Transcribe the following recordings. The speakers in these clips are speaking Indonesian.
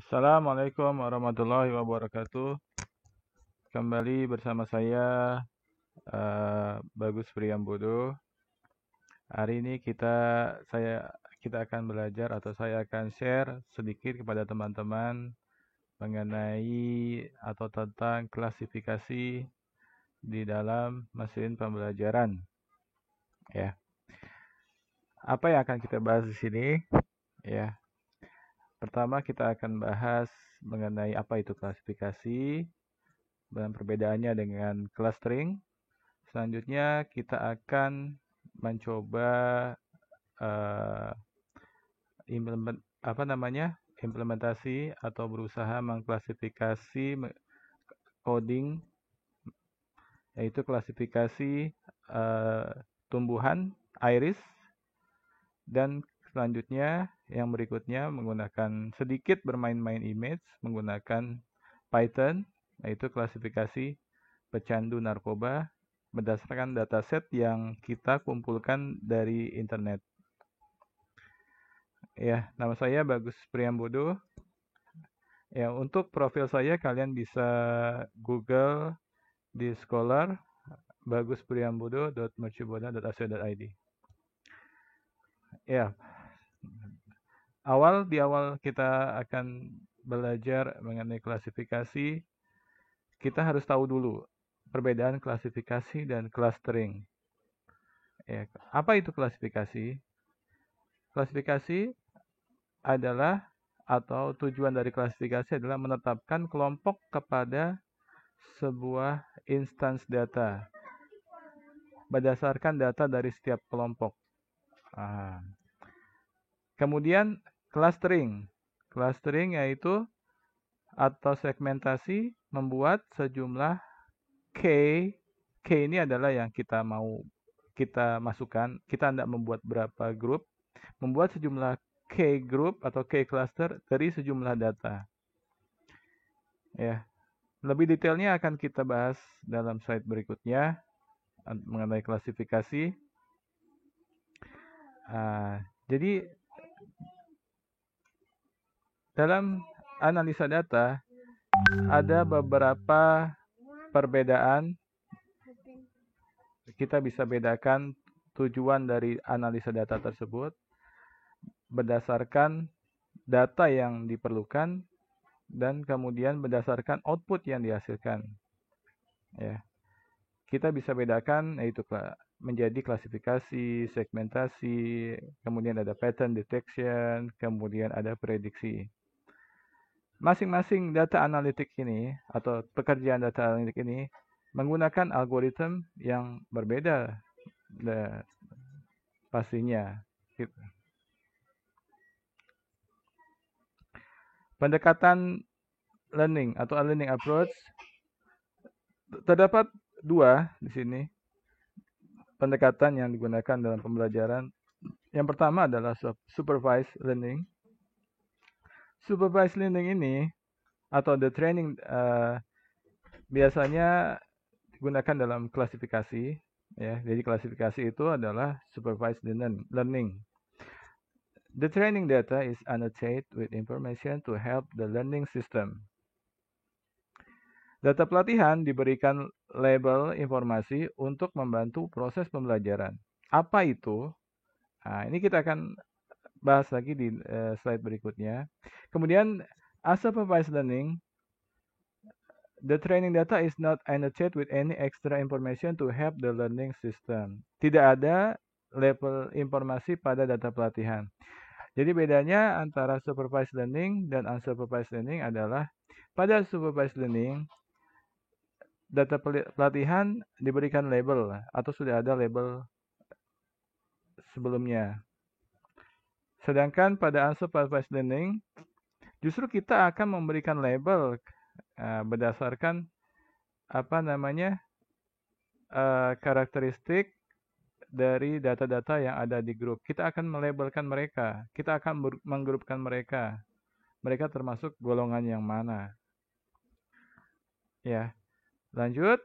Assalamualaikum warahmatullahi wabarakatuh. Kembali bersama saya Bagus Priyambodo. Hari ini kita akan belajar atau saya akan share sedikit kepada teman-teman mengenai atau tentang klasifikasi di dalam mesin pembelajaran. Ya, apa yang akan kita bahas di sini? Ya, pertama kita akan bahas mengenai apa itu klasifikasi dan perbedaannya dengan clustering. Selanjutnya kita akan mencoba uh, implementasi atau berusaha mengklasifikasi coding, yaitu klasifikasi tumbuhan iris, dan selanjutnya yang berikutnya menggunakan sedikit bermain-main image menggunakan Python, yaitu klasifikasi pecandu narkoba berdasarkan dataset yang kita kumpulkan dari internet. Ya, nama saya Bagus Priyambodo. Ya, untuk profil saya kalian bisa Google di Scholar baguspriyambodo.mercubuana.ac.id. Ya, di awal kita akan belajar mengenai klasifikasi. Kita harus tahu dulu perbedaan klasifikasi dan clustering. Ya, apa itu klasifikasi? Klasifikasi adalah atau tujuan dari klasifikasi adalah menetapkan kelompok kepada sebuah instance data berdasarkan data dari setiap kelompok. Kemudian clustering. Clustering yaitu atau segmentasi membuat sejumlah K. K ini adalah yang kita masukkan. Kita hendak membuat berapa grup. Membuat sejumlah K group atau K cluster dari sejumlah data. Ya, lebih detailnya akan kita bahas dalam slide berikutnya mengenai klasifikasi. Jadi dalam analisa data ada beberapa perbedaan. Kita bisa bedakan tujuan dari analisa data tersebut berdasarkan data yang diperlukan dan kemudian berdasarkan output yang dihasilkan. Ya, kita bisa bedakan yaitu menjadi klasifikasi, segmentasi, kemudian ada pattern detection, kemudian ada prediksi. Masing-masing data analitik ini atau pekerjaan data analitik ini menggunakan algoritma yang berbeda pastinya. Pendekatan learning atau learning approach terdapat dua di sini pendekatan yang digunakan dalam pembelajaran. Yang pertama adalah supervised learning. Supervised learning ini atau the training biasanya digunakan dalam klasifikasi. Ya, jadi klasifikasi itu adalah supervised learning. The training data is annotated with information to help the learning system. Data pelatihan diberikan label informasi untuk membantu proses pembelajaran. Apa itu? Nah, ini kita akan bahas lagi di slide berikutnya. Kemudian, unsupervised learning, the training data is not annotated with any extra information to help the learning system. Tidak ada label informasi pada data pelatihan. Jadi bedanya antara supervised learning dan unsupervised learning adalah pada supervised learning, data pelatihan diberikan label atau sudah ada label sebelumnya. Sedangkan pada unsupervised learning, justru kita akan memberikan label berdasarkan karakteristik dari data-data yang ada di grup. Kita akan melabelkan mereka. Kita akan menggrupkan mereka. Mereka termasuk golongan yang mana. Ya, lanjut.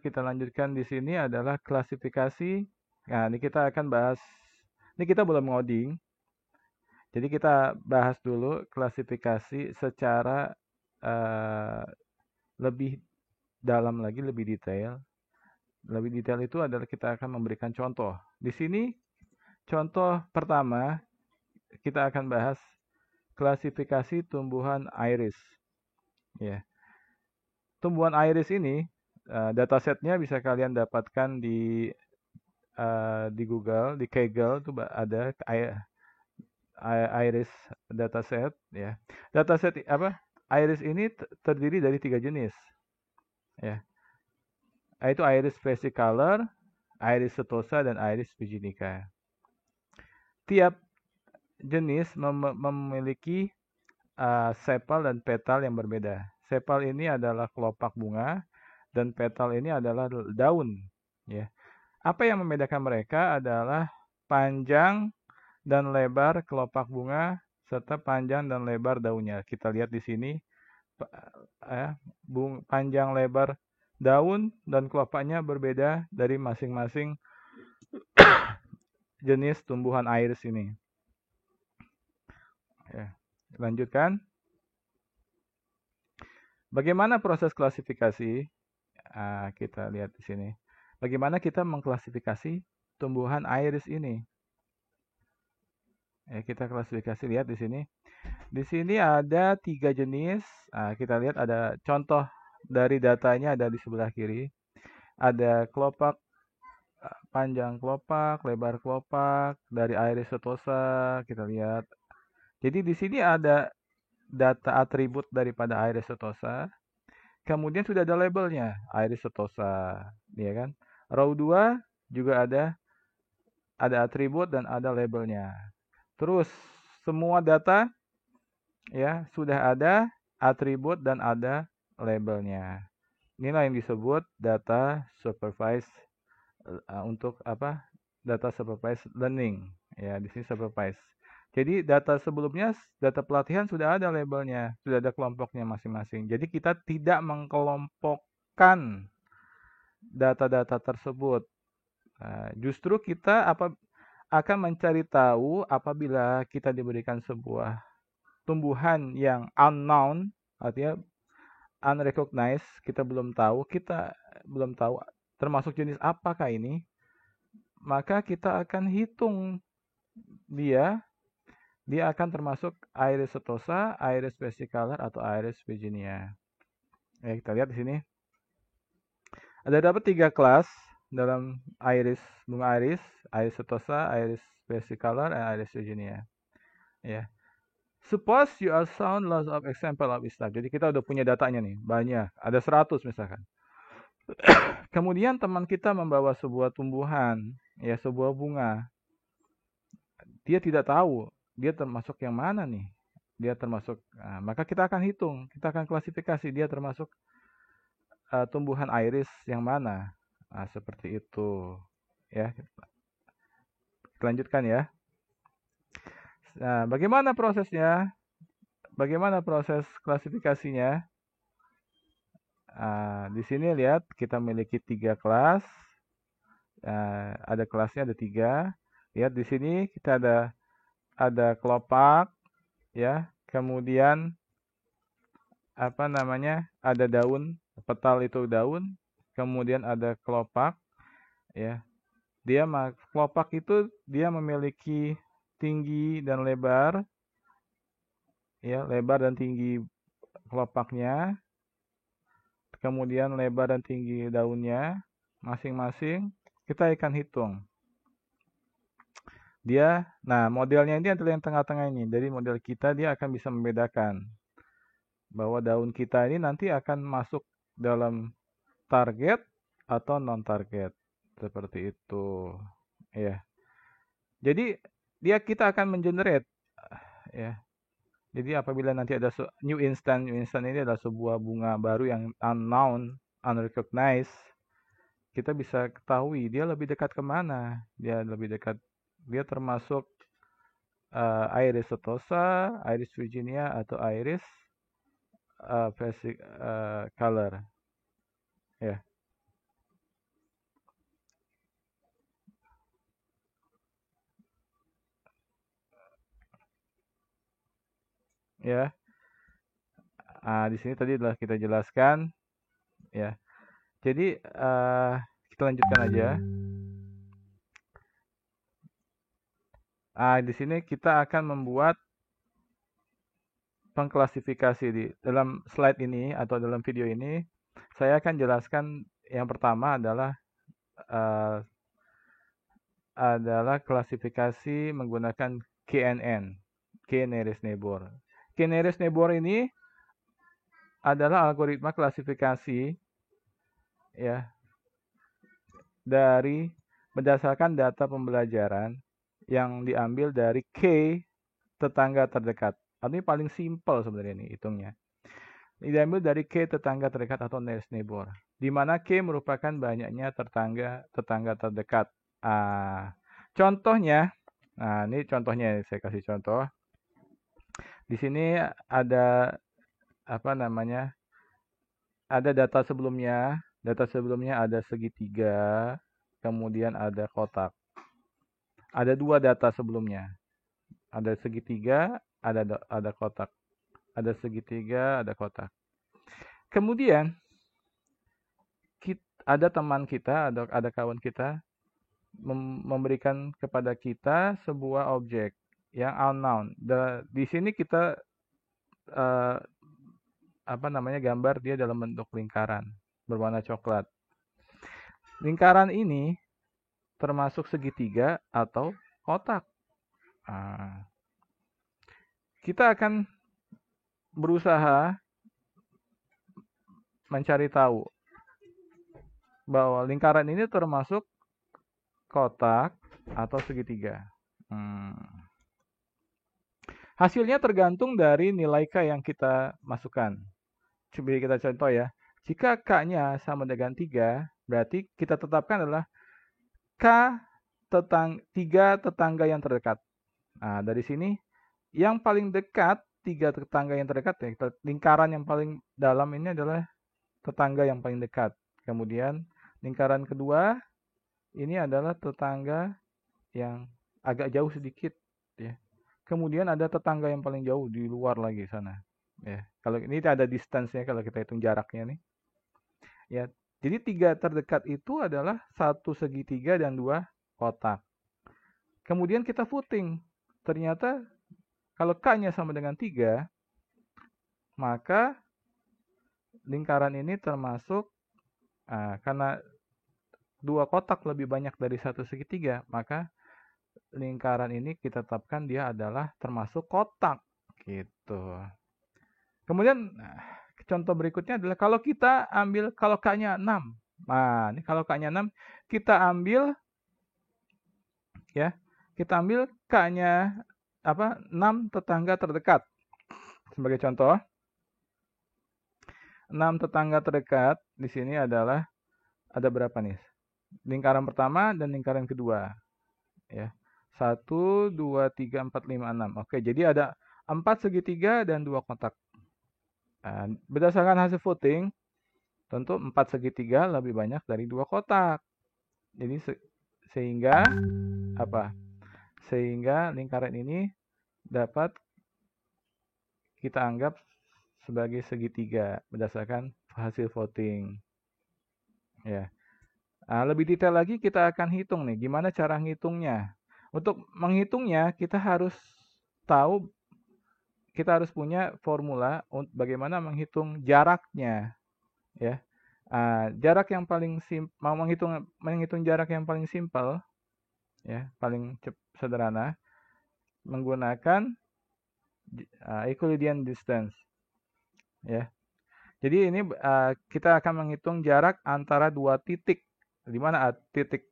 Kita lanjutkan di sini adalah klasifikasi. Nah, ini kita akan bahas Ini kita belum ngoding. Jadi kita bahas dulu klasifikasi secara lebih dalam lagi, lebih detail. Lebih detail itu adalah kita akan memberikan contoh. Di sini contoh pertama kita akan bahas klasifikasi tumbuhan iris. Ya. Tumbuhan iris ini datasetnya bisa kalian dapatkan di Google, di Kaggle tuh ada iris dataset ya. Dataset apa? Iris ini terdiri dari 3 jenis. Ya. Yaitu iris versicolor, iris setosa, dan iris virginica. Tiap jenis memiliki sepal dan petal yang berbeda. Sepal ini adalah kelopak bunga dan petal ini adalah daun. Ya. Apa yang membedakan mereka adalah panjang dan lebar kelopak bunga serta panjang dan lebar daunnya. Kita lihat di sini panjang lebar daun dan kelopaknya berbeda dari masing-masing jenis tumbuhan iris ini. Ya, lanjutkan. Bagaimana proses klasifikasi? Kita lihat di sini. Bagaimana kita mengklasifikasi tumbuhan iris ini? Ya, kita klasifikasi, lihat di sini. Di sini ada 3 jenis. Kita lihat ada contoh dari datanya ada di sebelah kiri. Ada kelopak, panjang kelopak, lebar kelopak dari iris setosa. Kita lihat. Jadi di sini ada data atribut daripada iris setosa. Kemudian sudah ada labelnya, iris setosa, ya kan? Row 2 juga ada atribut dan ada labelnya. Terus semua data ya sudah ada atribut dan ada labelnya. Inilah yang disebut data supervised untuk apa? Data supervised learning. Ya, di sini supervised. Jadi data sebelumnya, data pelatihan sudah ada labelnya, sudah ada kelompoknya masing-masing. Jadi kita tidak mengkelompokkan data-data tersebut. Justru kita akan mencari tahu apabila kita diberikan sebuah tumbuhan yang unknown, artinya unrecognized, kita belum tahu termasuk jenis apakah ini, maka kita akan hitung dia akan termasuk iris setosa, iris versicolor, atau iris virginia. Ya, kita lihat di sini. Ada dapat 3 kelas dalam iris, bunga iris setosa, iris versicolor, dan iris virginia. Ya. Suppose you are shown lots of example of this type. Jadi kita udah punya datanya nih, banyak. Ada 100 misalkan. Kemudian teman kita membawa sebuah tumbuhan, ya sebuah bunga. Dia tidak tahu dia termasuk yang mana nih. Maka kita akan hitung, kita akan klasifikasi dia termasuk tumbuhan iris yang mana. Seperti itu. Ya. Kita lanjutkan ya. Nah, bagaimana prosesnya? Bagaimana proses klasifikasinya? Di sini lihat kita memiliki 3 kelas. Ada kelasnya ada 3. Lihat di sini kita ada kelopak, ya. Kemudian ada daun, petal itu daun. Kemudian ada kelopak, ya. Kelopak itu dia memiliki tinggi dan lebar, ya, lebar dan tinggi kelopaknya. Kemudian lebar dan tinggi daunnya masing-masing kita akan hitung. Modelnya ini adalah yang tengah-tengah ini. Dari model kita dia akan bisa membedakan bahwa daun kita ini nanti akan masuk dalam target atau non-target. Seperti itu. Ya. Jadi kita akan mengenerate, ya. Jadi apabila nanti ada new instant ini adalah sebuah bunga baru yang unknown, unrecognized, kita bisa ketahui dia lebih dekat kemana. Dia termasuk iris setosa, iris virginia, atau iris versicolor. Ya. ya. Di sini tadi telah kita jelaskan, ya. Jadi kita lanjutkan aja. Di sini kita akan membuat pengklasifikasi di dalam slide ini atau dalam video ini. Saya akan jelaskan yang pertama adalah klasifikasi menggunakan KNN, K nearest neighbor. K nearest neighbor ini adalah algoritma klasifikasi, ya, dari berdasarkan data pembelajaran yang diambil dari K tetangga terdekat. Ini paling simpel sebenarnya ini hitungnya. Diambil dari K tetangga terdekat atau nearest neighbor, di mana K merupakan banyaknya tetangga terdekat. Contohnya, ini contohnya saya kasih contoh. Di sini ada ada data sebelumnya. Data sebelumnya ada segitiga, kemudian ada kotak. Ada 2 data sebelumnya. Ada segitiga, ada kotak. Ada segitiga, ada kotak. Kemudian ada teman kita, ada kawan kita memberikan kepada kita sebuah objek yang unknown. Di sini kita gambar dia dalam bentuk lingkaran berwarna coklat. Lingkaran ini termasuk segitiga atau kotak. Kita akan berusaha mencari tahu bahwa lingkaran ini termasuk kotak atau segitiga. Hasilnya tergantung dari nilai K yang kita masukkan. Coba kita contoh ya. Jika K-nya sama dengan 3, berarti kita tetapkan adalah K tiga tetangga yang terdekat. Dari sini yang paling dekat, 3 tetangga yang terdekat, ya, lingkaran yang paling dalam ini adalah tetangga yang paling dekat. Kemudian lingkaran kedua ini adalah tetangga yang agak jauh sedikit, ya. Kemudian ada tetangga yang paling jauh di luar lagi sana, ya. Kalau ini ada distance-nya kalau kita hitung jaraknya nih, ya. Jadi 3 terdekat itu adalah 1 segitiga dan 2 kotak. Kemudian kita footing. Ternyata kalau K-nya sama dengan 3, maka lingkaran ini termasuk karena 2 kotak lebih banyak dari 1 segitiga, maka lingkaran ini kita tetapkan dia adalah termasuk kotak, gitu. Kemudian contoh berikutnya adalah kalau K-nya 6. Ini kalau K-nya 6, kita ambil K-nya 6 tetangga terdekat. Sebagai contoh, 6 tetangga terdekat di sini adalah ada berapa nih? Lingkaran pertama dan lingkaran kedua, ya. 1, 2, 3, 4, 5, 6. Oke, jadi ada 4 segitiga dan 2 kotak. Berdasarkan hasil voting, tentu 4 segitiga lebih banyak dari 2 kotak. Jadi sehingga lingkaran ini dapat kita anggap sebagai segitiga berdasarkan hasil voting, ya. Lebih detail lagi kita akan hitung nih, gimana cara ngitungnya. Untuk menghitungnya kita harus punya formula untuk bagaimana menghitung jaraknya, ya. Jarak yang paling menghitung jarak yang paling simpel, ya, paling sederhana, menggunakan Euclidean distance, ya. Jadi ini kita akan menghitung jarak antara 2 titik. Di mana titik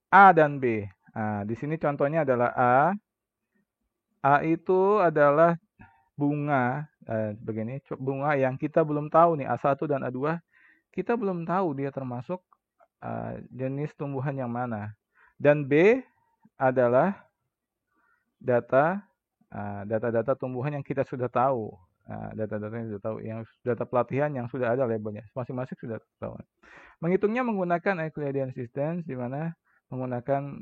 A dan B. Di sini contohnya adalah A. A itu adalah bunga, begini, bunga yang kita belum tahu nih, A1 dan A2. Kita belum tahu dia termasuk jenis tumbuhan yang mana. Dan B adalah data tumbuhan yang kita sudah tahu. Data-data yang sudah tahu, yang data pelatihan yang sudah ada labelnya. Masing-masing sudah tahu. Menghitungnya menggunakan Euclidean distance, di mana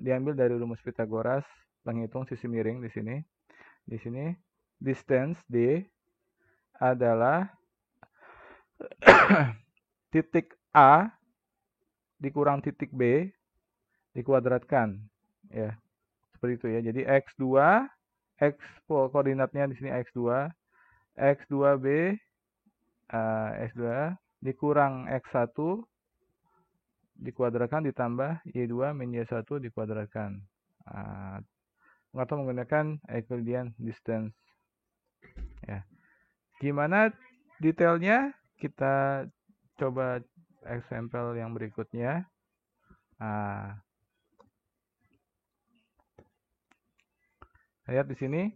diambil dari rumus Pythagoras, penghitung sisi miring di sini. Di sini distance D adalah titik A dikurang titik B dikuadratkan. Ya, seperti itu ya. Jadi X2, X koordinatnya di sini X2, X2B, X2 dikurang X1 dikuadratkan ditambah Y2 min Y1 dikuadratkan. Atau menggunakan Euclidean distance. Ya. Gimana detailnya? Kita coba example yang berikutnya. Lihat di sini.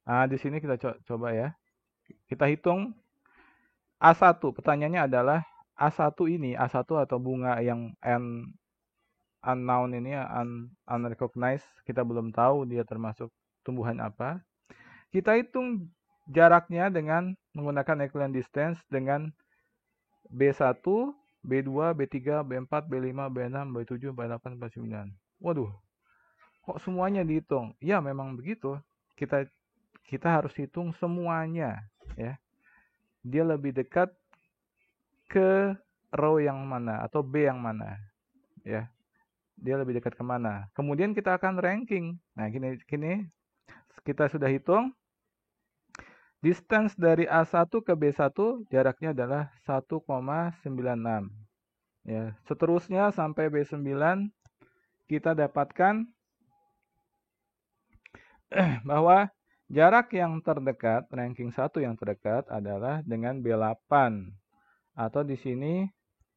Di sini kita coba ya. Kita hitung A1. Pertanyaannya adalah A1 ini, A1 atau bunga yang unknown ini, unrecognized, kita belum tahu dia termasuk tumbuhan apa. Kita hitung jaraknya dengan menggunakan Euclidean distance dengan B1, B2, B3, B4, B5, B6, B7, B8, B9. Waduh, kok semuanya dihitung? Ya, memang begitu. Kita harus hitung semuanya, ya. Dia lebih dekat ke row yang mana atau B yang mana, ya. Dia lebih dekat kemana. Kemudian kita akan ranking. Nah, gini kita sudah hitung. Distance dari A1 ke B1 jaraknya adalah 1,96. Ya, seterusnya sampai B9 kita dapatkan bahwa jarak yang terdekat, ranking 1 yang terdekat adalah dengan B8. Atau di sini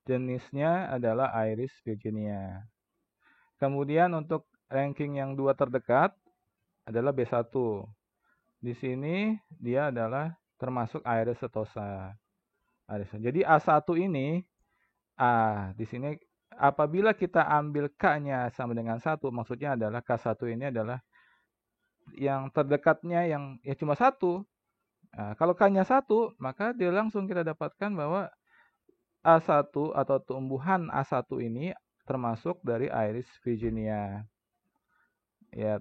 jenisnya adalah Iris virginia. Kemudian untuk ranking yang 2 terdekat adalah B1. Di sini dia adalah termasuk Iris setosa. Jadi A1 ini, di sini apabila kita ambil K-nya sama dengan 1, maksudnya adalah K1 ini adalah yang terdekatnya yang ya cuma 1. Nah, kalau K-nya 1, maka dia langsung kita dapatkan bahwa A1 atau tumbuhan A1 ini termasuk dari Iris virginia. Ya.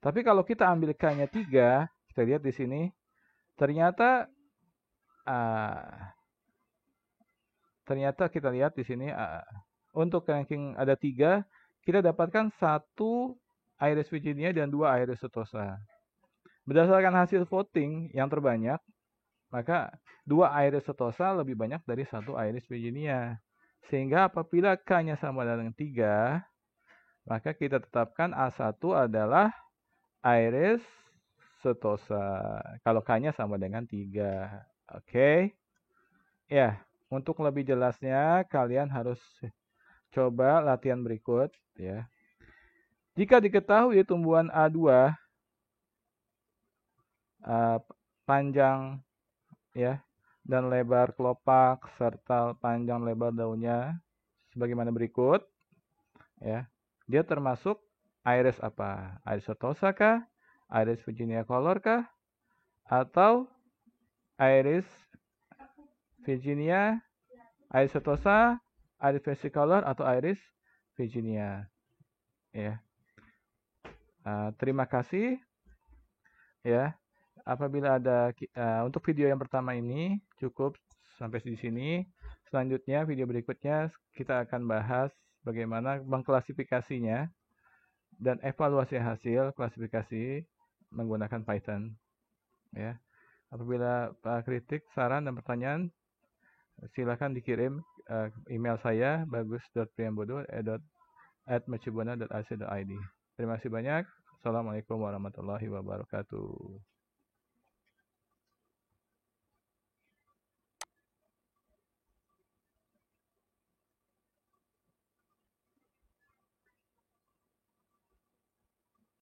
Tapi kalau kita ambil K-nya 3, kita lihat di sini, ternyata kita lihat di sini untuk ranking ada 3, kita dapatkan 1 Iris virginia dan 2 Iris setosa. Berdasarkan hasil voting yang terbanyak, maka 2 Iris setosa lebih banyak dari 1 Iris virginia. Sehingga apabila K-nya sama dengan 3, maka kita tetapkan A1 adalah Iris setosa. Kalau K-nya sama dengan 3. Oke. Ya, untuk lebih jelasnya kalian harus coba latihan berikut ya. Jika diketahui tumbuhan A2 panjang ya dan lebar kelopak serta panjang lebar daunnya sebagaimana berikut ya. Dia termasuk Iris apa? Iris setosa kah? Iris virginia color kah? Atau Iris virginia, Iris setosa, Iris versicolor atau Iris virginia. Ya. Terima kasih. Ya. Apabila ada untuk video yang pertama ini cukup sampai di sini. Selanjutnya video berikutnya kita akan bahas bagaimana mengklasifikasinya dan evaluasi hasil klasifikasi menggunakan Python. Ya. Apabila kritik, saran dan pertanyaan silakan dikirim email saya bagus.priambodo@mercubuana.ac.id. Terima kasih banyak. Assalamualaikum warahmatullahi wabarakatuh.